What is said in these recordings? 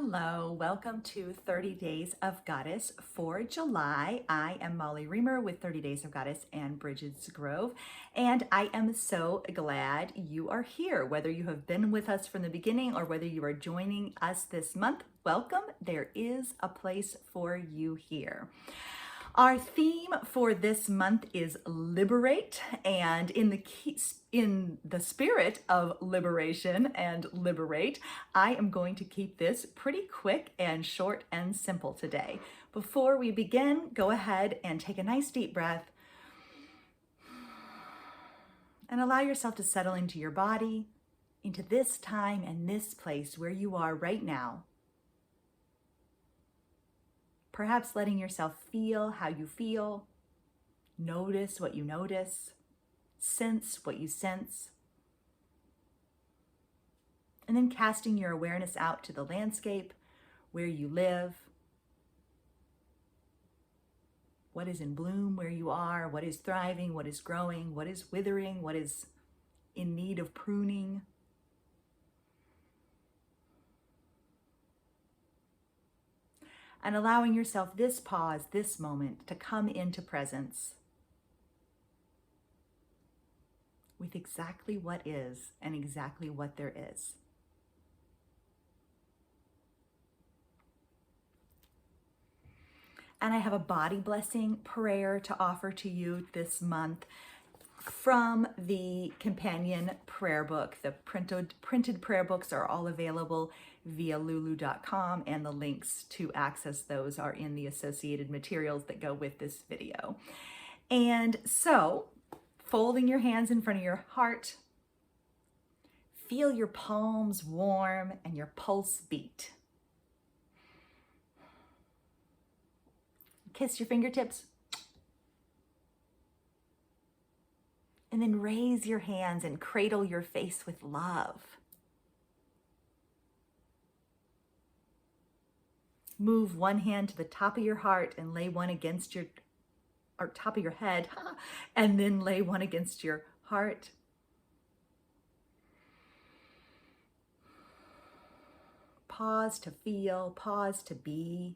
Hello, welcome to 30 Days of Goddess for July. I am Molly Reamer with 30 Days of Goddess and Bridget's Grove, and I am so glad you are here. Whether you have been with us from the beginning or whether you are joining us this month, welcome. There is a place for you here. Our theme for this month is Liberate, and in the spirit of liberation and liberate, I am going to keep this pretty quick and short and simple today. Before we begin, go ahead and take a nice deep breath and allow yourself to settle into your body, into this time and this place where you are right now. Perhaps letting yourself feel how you feel, notice what you notice, sense what you sense, and then casting your awareness out to the landscape where you live, what is in bloom where you are, what is thriving, what is growing, what is withering, what is in need of pruning. And allowing yourself this pause, this moment, to come into presence with exactly what is and exactly what there is. And I have a body blessing prayer to offer to you this month from the companion prayer book. The printed prayer books are all available via lulu.com, and the links to access those are in the associated materials that go with this video. And so, folding your hands in front of your heart, feel your palms warm and your pulse beat. Kiss your fingertips. And then raise your hands and cradle your face with love. Move one hand to the top of your heart and lay one against your, or top of your head, and then lay one against your heart. Pause to feel, pause to be,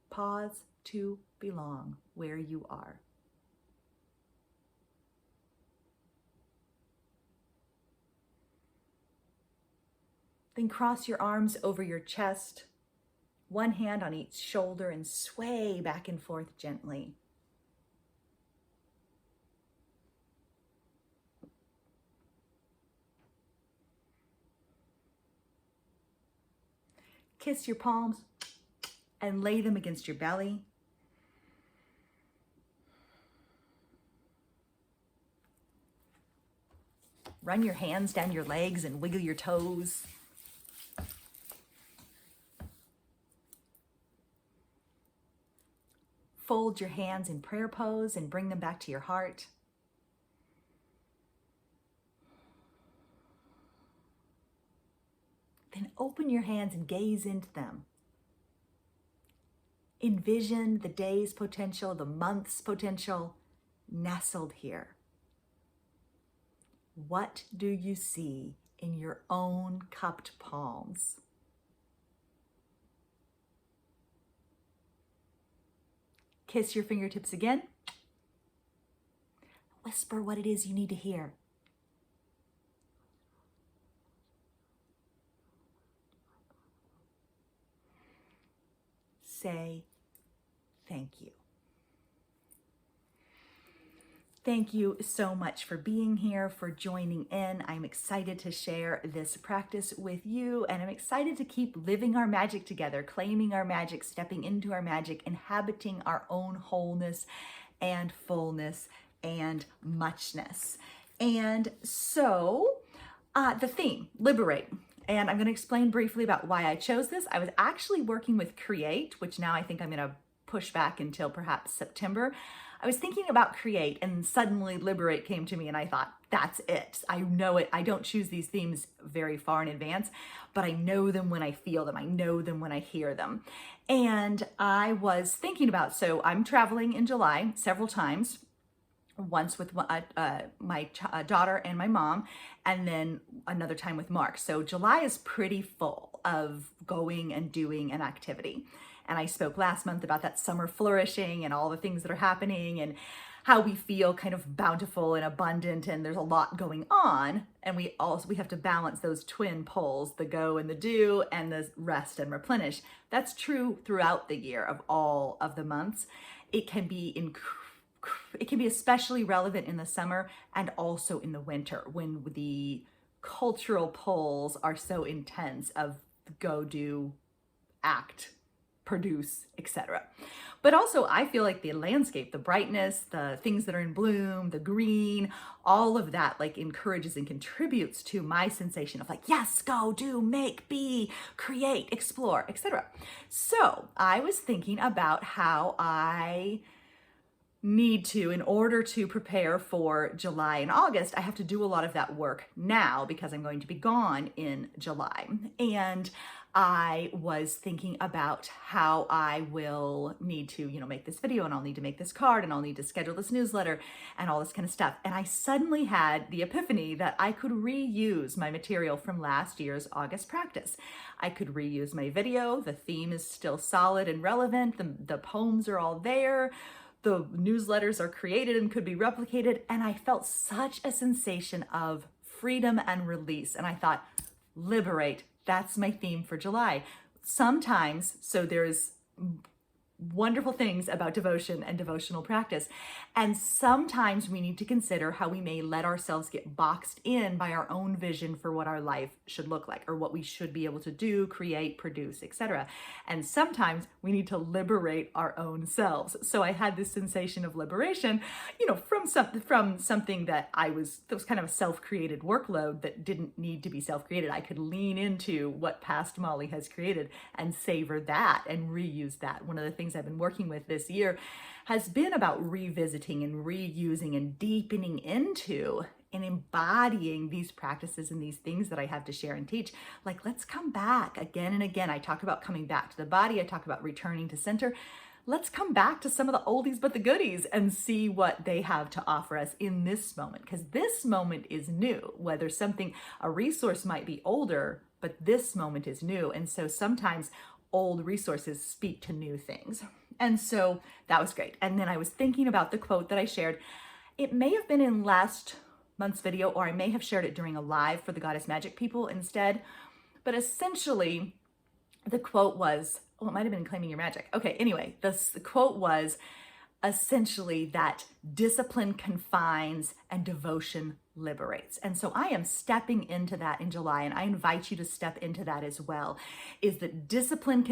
pause to belong where you are. Then cross your arms over your chest, one hand on each shoulder, and sway back and forth gently. Kiss your palms and lay them against your belly. Run your hands down your legs and wiggle your toes. Fold your hands in prayer pose and bring them back to your heart. Then open your hands and gaze into them. Envision the day's potential, the month's potential, nestled here. What do you see in your own cupped palms? Kiss your fingertips again. Whisper what it is you need to hear. Say thank you. Thank you so much for being here, for joining in. I'm excited to share this practice with you, and I'm excited to keep living our magic together, claiming our magic, stepping into our magic, inhabiting our own wholeness and fullness and muchness. And so the theme, Liberate. And I'm going to explain briefly about why I chose this. I was actually working with Create, which now I think I'm going to push back until perhaps September. I was thinking about Create, and suddenly Liberate came to me, and I thought, that's it. I know it. I don't choose these themes very far in advance, but I know them when I feel them. I know them when I hear them. And I was thinking about, so I'm traveling in July several times. once with my daughter and my mom, and then another time with Mark. So July is pretty full of going and doing an activity. And I spoke last month about that summer flourishing and all the things that are happening and how we feel kind of bountiful and abundant, and there's a lot going on. And we have to balance those twin poles, the go and the do, and the rest and replenish. That's true throughout the year of all of the months. It can be especially relevant in the summer and also in the winter when the cultural poles are so intense of go, do, act, produce, etc. But also I feel like the landscape, the brightness, the things that are in bloom, the green, all of that like encourages and contributes to my sensation of like, yes, go, do, make, be, create, explore, etc. So I was thinking about how I need to, in order to prepare for July and August, I have to do a lot of that work now because I'm going to be gone in July. And I was thinking about how I will need to, make this video, and I'll need to make this card, and I'll need to schedule this newsletter and all this kind of stuff. And I suddenly had the epiphany that I could reuse my material from last year's August practice. I could reuse my video. The theme is still solid and relevant. The poems are all there. The newsletters are created and could be replicated. And I felt such a sensation of freedom and release. And I thought, liberate, that's my theme for July. Sometimes, so there's wonderful things about devotion and devotional practice. And sometimes we need to consider how we may let ourselves get boxed in by our own vision for what our life should look like, or what we should be able to do, create, produce, etc. And sometimes we need to liberate our own selves. So I had this sensation of liberation, from something that was kind of a self-created workload that didn't need to be self-created. I could lean into what past Molly has created and savor that and reuse that. One of the things I've been working with this year has been about revisiting and reusing and deepening into and embodying these practices and these things that I have to share and teach. Like, let's come back again and again. I talk about coming back to the body. I talk about returning to center. Let's come back to some of the oldies but the goodies and see what they have to offer us in this moment, because this moment is new. Whether a resource might be older, but this moment is new. And so sometimes old resources speak to new things. And so that was great. And then I was thinking about the quote that I shared. It may have been in last month's video, or I may have shared it during a live for the Goddess Magic people instead. But essentially, the quote was, it might have been Claiming Your Magic. Okay, anyway, the quote was essentially that discipline confines and devotion liberates. And so I am stepping into that in July, and I invite you to step into that as well, is that discipline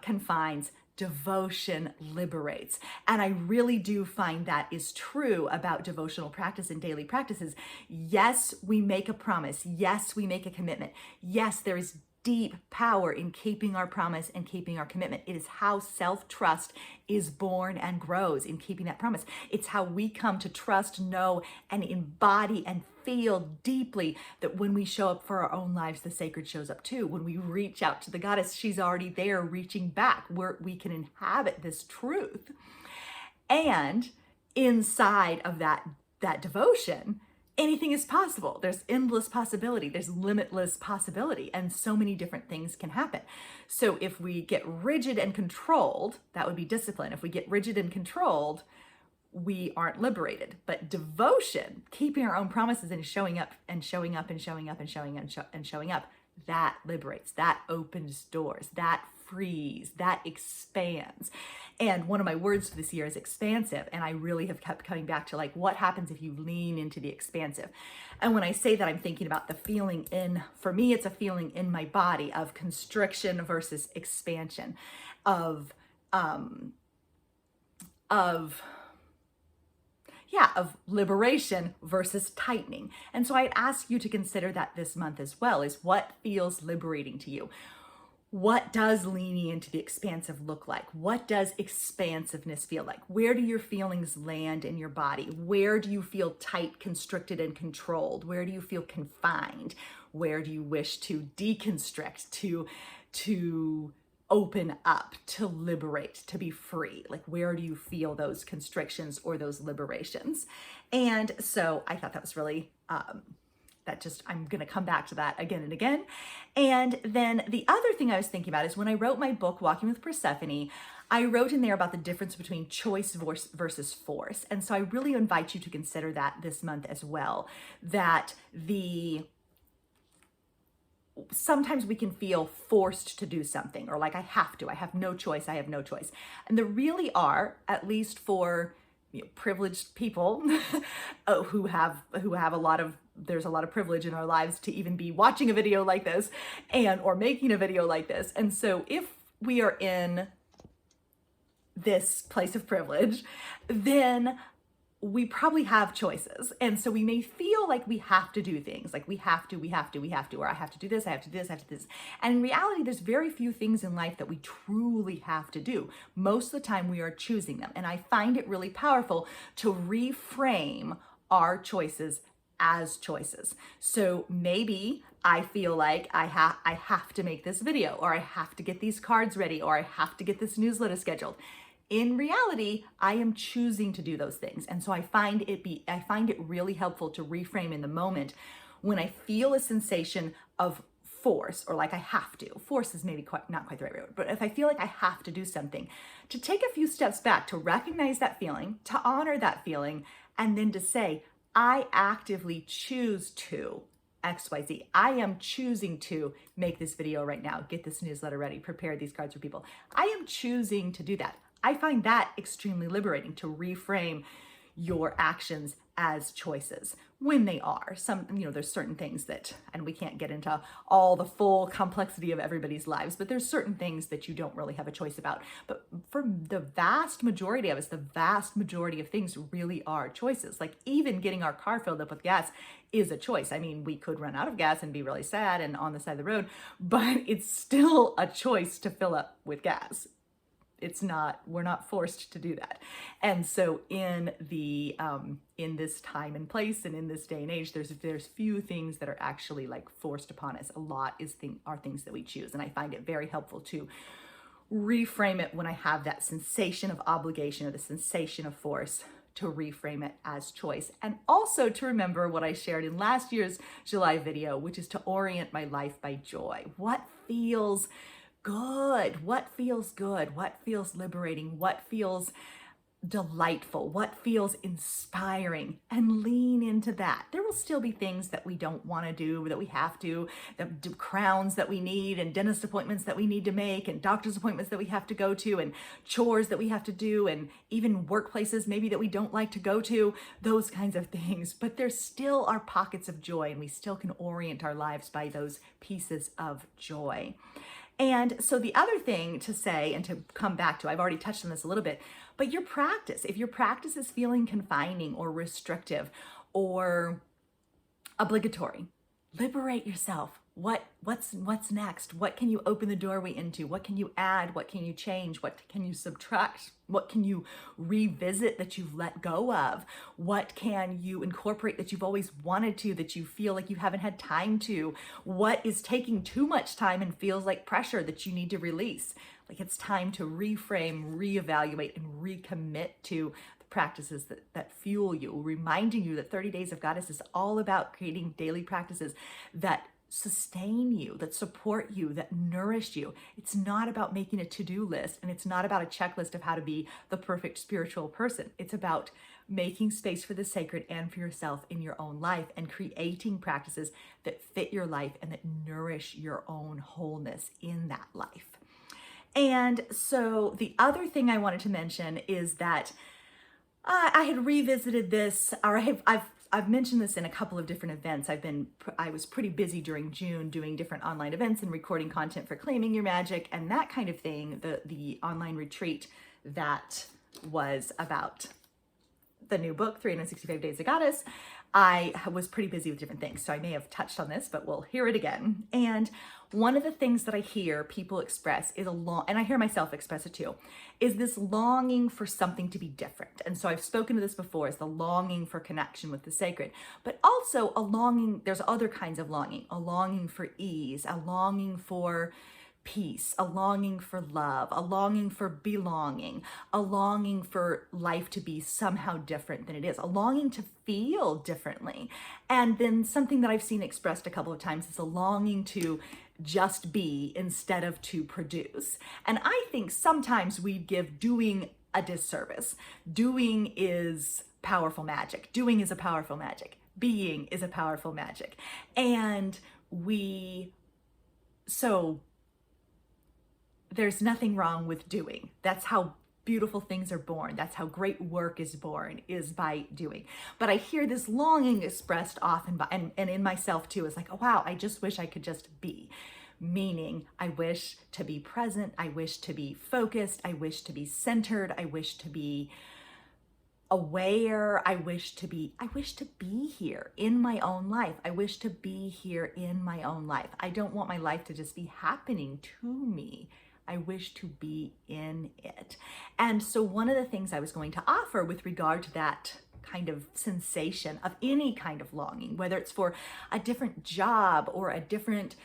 confines, devotion liberates. And I really do find that is true about devotional practice and daily practices. Yes, we make a promise. Yes, we make a commitment. Yes, there is deep power in keeping our promise and keeping our commitment. It is how self-trust is born and grows, in keeping that promise. It's how we come to trust, know, and embody and feel deeply that when we show up for our own lives, the sacred shows up too. When we reach out to the goddess, she's already there reaching back, where we can inhabit this truth. And inside of that devotion, anything is possible. There's endless possibility. There's limitless possibility. And so many different things can happen. So if we get rigid and controlled, that would be discipline. If we get rigid and controlled, we aren't liberated. But devotion, keeping our own promises and showing up and showing up and showing up and showing up and showing up, that liberates, that opens doors, that frees, that expands. And one of my words for this year is expansive. And I really have kept coming back to like, what happens if you lean into the expansive? And when I say that, I'm thinking about the feeling for me, it's a feeling in my body of constriction versus expansion, of liberation versus tightening. And so I'd ask you to consider that this month as well, is what feels liberating to you? What does leaning into the expansive look like? What does expansiveness feel like? Where do your feelings land in your body? Where do you feel tight, constricted, and controlled? Where do you feel confined? Where do you wish to deconstrict, to open up, to liberate, to be free? Like, where do you feel those constrictions or those liberations? And so I thought that was really, I'm going to come back to that again and again. And then the other thing I was thinking about is when I wrote my book, Walking with Persephone, I wrote in there about the difference between choice versus force. And so I really invite you to consider that this month as well, that sometimes we can feel forced to do something, or like I have no choice, I have no choice. And there really are, at least for privileged people who have there's a lot of privilege in our lives to even be watching a video like this or making a video like this. And so if we are in this place of privilege, then we probably have choices. And so we may feel like we have to do things, like we have to, or I have to do this, I have to do this, I have to do this. And in reality, there's very few things in life that we truly have to do. Most of the time we are choosing them. And I find it really powerful to reframe our choices as choices. So maybe I feel like I have to make this video, or I have to get these cards ready, or I have to get this newsletter scheduled. In reality, I am choosing to do those things. And so I find it really helpful to reframe in the moment when I feel a sensation of force, or like I have to. Force is maybe not quite the right word, but if I feel like I have to do something, to take a few steps back, to recognize that feeling, to honor that feeling, and then to say, I actively choose to XYZ. I am choosing to make this video right now, get this newsletter ready, prepare these cards for people. I am choosing to do that. I find that extremely liberating, to reframe your actions as choices when they are. There's certain things that, and we can't get into all the full complexity of everybody's lives, but there's certain things that you don't really have a choice about. But for the vast majority of us, the vast majority of things really are choices. Like even getting our car filled up with gas is a choice. I mean, we could run out of gas and be really sad and on the side of the road, but it's still a choice to fill up with gas. We're not forced to do that. And so in this time and place and in this day and age, there's few things that are actually like forced upon us. A lot are things that we choose. And I find it very helpful to reframe it when I have that sensation of obligation or the sensation of force, to reframe it as choice. And also to remember what I shared in last year's July video, which is to orient my life by joy. What feels good? What feels good? What feels liberating? What feels delightful? What feels inspiring? And lean into that. There will still be things that we don't want to do, that we have to, the crowns that we need, and dentist appointments that we need to make, and doctor's appointments that we have to go to, and chores that we have to do, and even workplaces maybe that we don't like to go to, those kinds of things. But there still are pockets of joy, and we still can orient our lives by those pieces of joy. And so the other thing to say, and to come back to, I've already touched on this a little bit, but if your practice is feeling confining or restrictive or obligatory, liberate yourself. What's next? What can you open the doorway into? What can you add? What can you change? What can you subtract? What can you revisit that you've let go of? What can you incorporate that you've always wanted to, that you feel like you haven't had time to? What is taking too much time and feels like pressure that you need to release? Like it's time to reframe, reevaluate, and recommit to the practices that fuel you, reminding you that 30 Days of Goddess is all about creating daily practices that sustain you, that support you, that nourish you. It's not about making a to-do list, and it's not about a checklist of how to be the perfect spiritual person. It's about making space for the sacred and for yourself in your own life, and creating practices that fit your life and that nourish your own wholeness in that life. And so the other thing I wanted to mention is that I had revisited this, or I've mentioned this in a couple of different events. I was pretty busy during June doing different online events and recording content for Claiming Your Magic and that kind of thing. The online retreat that was about the new book, 365 Days of Goddess. I was pretty busy with different things, so I may have touched on this, but we'll hear it again. And one of the things that I hear people express is and I hear myself express it too, is this longing for something to be different. And so I've spoken to this before, is the longing for connection with the sacred, but also a longing, there's other kinds of longing, a longing for ease, a longing for peace, a longing for love, a longing for belonging, a longing for life to be somehow different than it is, a longing to feel differently. And then something that I've seen expressed a couple of times is a longing to just be instead of to produce. And I think sometimes we give doing a disservice. Doing is powerful magic. Doing is a powerful magic. Being is a powerful magic. And so there's nothing wrong with doing. That's how beautiful things are born. That's how great work is born, is by doing. But I hear this longing expressed often by, and in myself too, is like, oh wow, I just wish I could just be. Meaning, I wish to be present, I wish to be focused, I wish to be centered, I wish to be aware, I wish to be here in my own life. I wish to be here in my own life. I don't want my life to just be happening to me. I wish to be in it. And so one of the things I was going to offer with regard to that kind of sensation of any kind of longing, whether it's for a different job or a different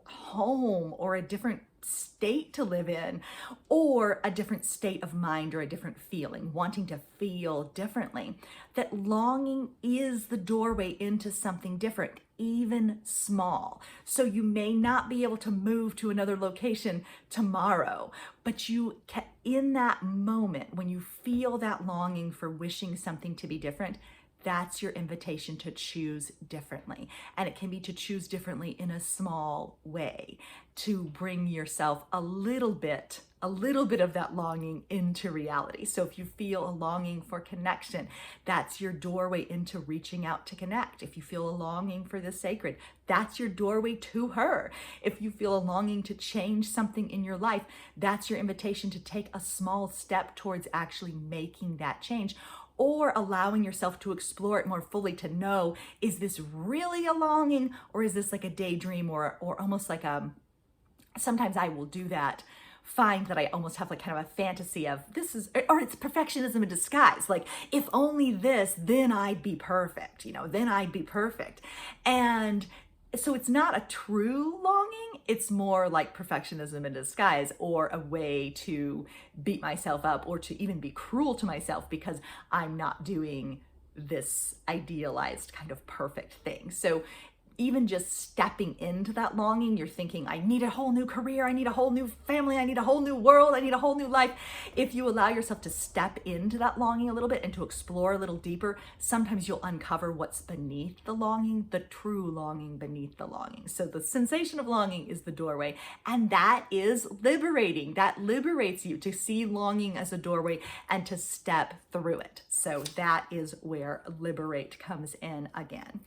home or a different state to live in, or a different state of mind or a different feeling, wanting to feel differently, that longing is the doorway into something different, even small. So you may not be able to move to another location tomorrow, but you can, in that moment, when you feel that longing for wishing something to be different, that's your invitation to choose differently. And it can be to choose differently in a small way, to bring yourself a little bit of that longing into reality. So if you feel a longing for connection, that's your doorway into reaching out to connect. If you feel a longing for the sacred, that's your doorway to her. If you feel a longing to change something in your life, that's your invitation to take a small step towards actually making that change, or allowing yourself to explore it more fully, to know, is this really a longing, or is this like a daydream, or almost like sometimes I will do that, find that I almost have like kind of a fantasy of this is, or it's perfectionism in disguise. Like, if only this, then I'd be perfect, then I'd be perfect. And so it's not a true longing, it's more like perfectionism in disguise, or a way to beat myself up, or to even be cruel to myself because I'm not doing this idealized kind of perfect thing. So even just stepping into that longing, you're thinking, I need a whole new career, I need a whole new family, I need a whole new world, I need a whole new life. If you allow yourself to step into that longing a little bit and to explore a little deeper, sometimes you'll uncover what's beneath the longing, the true longing beneath the longing. So the sensation of longing is the doorway, and that is liberating. That liberates you to see longing as a doorway and to step through it. So that is where Liberate comes in again.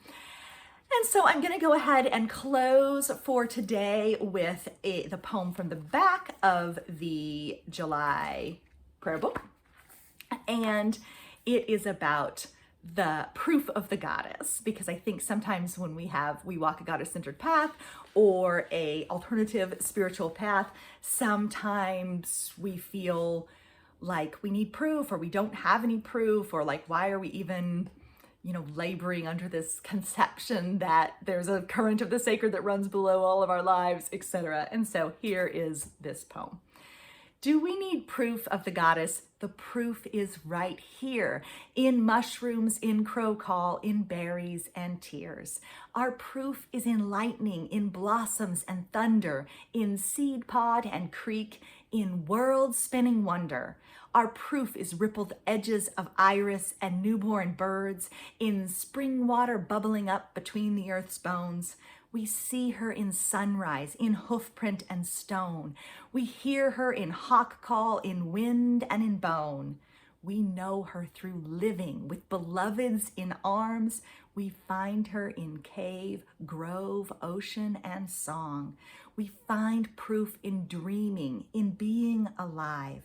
And so I'm going to go ahead and close for today with the poem from the back of the July prayer book. And it is about the proof of the goddess, because I think sometimes when we walk a goddess-centered path or a alternative spiritual path, sometimes we feel like we need proof, or we don't have any proof, or like, why are we even laboring under this conception that there's a current of the sacred that runs below all of our lives, etc. And so here is this poem. Do we need proof of the goddess? The proof is right here, in mushrooms, in crow call, in berries and tears. Our proof is in lightning, in blossoms and thunder, in seed pod and creek, in world-spinning wonder. Our proof is rippled edges of iris and newborn birds, in spring water bubbling up between the earth's bones. We see her in sunrise, in hoofprint and stone. We hear her in hawk call, in wind and in bone. We know her through living with beloveds in arms. We find her in cave, grove, ocean, and song. We find proof in dreaming, in being alive.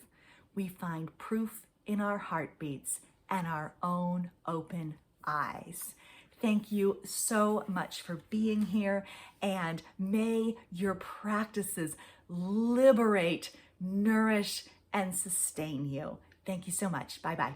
We find proof in our heartbeats and our own open eyes. Thank you so much for being here, and may your practices liberate, nourish, and sustain you. Thank you so much. Bye-bye.